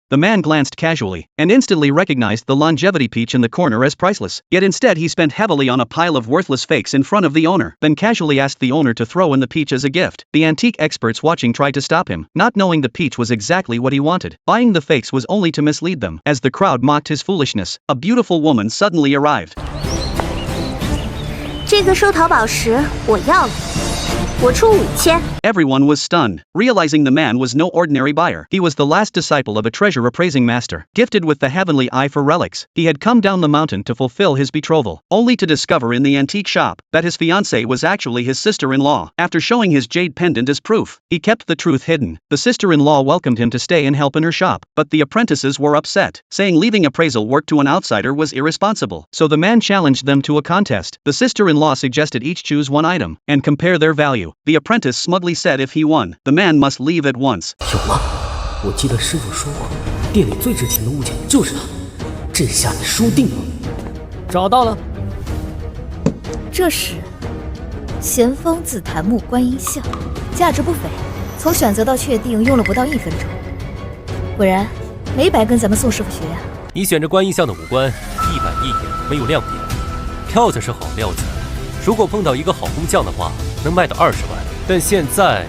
The man glanced casually, and instantly recognized the longevity peach in the corner as priceless. Yet instead he spent heavily on a pile of worthless fakes in front of the owner, then casually asked the owner to throw in the peach as a gift. The antique experts watching tried to stop him, not knowing the peach was exactly what he wanted. Buying the fakes was only to mislead them. As the crowd mocked his foolishness, a beautiful woman suddenly arrived. 这个收淘宝时我要了，我出5000。 Everyone was stunned, realizing the man was no ordinary buyer. He was the last disciple of a treasure appraising master, gifted with the heavenly eye for relics. He had come down the mountain to fulfill his betrothal, only to discover in the antique shop that his fiancée was actually his sister-in-law. After showing his jade pendant as proof, he kept the truth hidden. The sister-in-law welcomed him to stay and help in her shop, but the apprentices were upset, saying leaving appraisal work to an outsider was irresponsible. So the man challenged them to a contest. The sister-in-law suggested each choose one item and compare their value. The apprentice smugly said if he won, the man must leave at once. 有吗？我记得师傅说过，店里最值钱的物件就是它。这下你输定了。找到了。这是咸丰紫檀木观音像，价值不菲。从选择到确定用了不到1分钟。果然，没白跟咱们宋师傅学呀。你选这观音像的五官一板一眼，没有亮点。料子是好料子，如果碰到一个好工匠的话，能卖到20万。但现在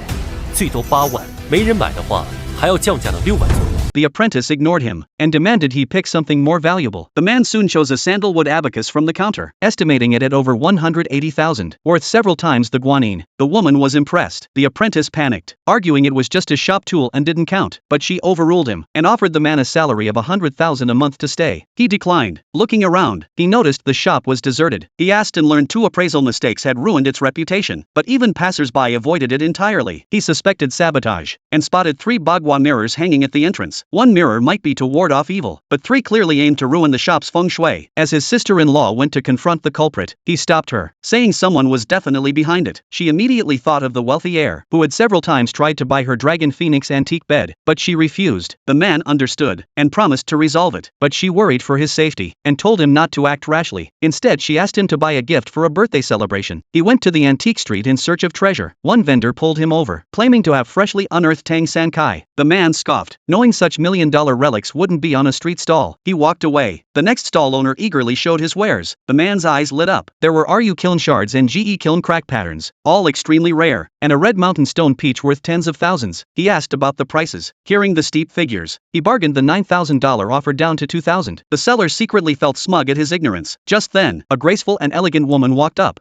最多8万，没人买的话，还要降价到6万左右。 The apprentice ignored him and demanded he pick something more valuable. The man soon chose a sandalwood abacus from the counter, estimating it at over 180,000, worth several times the guanine. The woman was impressed. The apprentice panicked, arguing it was just a shop tool and didn't count, but she overruled him and offered the man a salary of 100,000 a month to stay. He declined. Looking around, he noticed the shop was deserted. He asked and learned 2 appraisal mistakes had ruined its reputation, but even passers-by avoided it entirely. He suspected sabotage and spotted 3 bagua mirrors hanging at the entrance. One mirror might be to ward off evil, but 3 clearly aimed to ruin the shop's feng shui. As his sister-in-law went to confront the culprit, he stopped her, saying someone was definitely behind it. She immediately thought of the wealthy heir, who had several times tried to buy her Dragon Phoenix antique bed, but she refused. The man understood, and promised to resolve it, but she worried for his safety, and told him not to act rashly. Instead she asked him to buy a gift for a birthday celebration. He went to the antique street in search of treasure. One vendor pulled him over, claiming to have freshly unearthed Tang San Kai. The man scoffed, knowing such million-dollar relics wouldn't be on a street stall. He walked away. The next stall owner eagerly showed his wares. The man's eyes lit up. There were RU kiln shards and GE kiln crack patterns, all extremely rare, and a red mountain stone peach worth tens of thousands. He asked about the prices. Hearing the steep figures, he bargained the $9,000 offer down to $2,000. The seller secretly felt smug at his ignorance. Just then, a graceful and elegant woman walked up.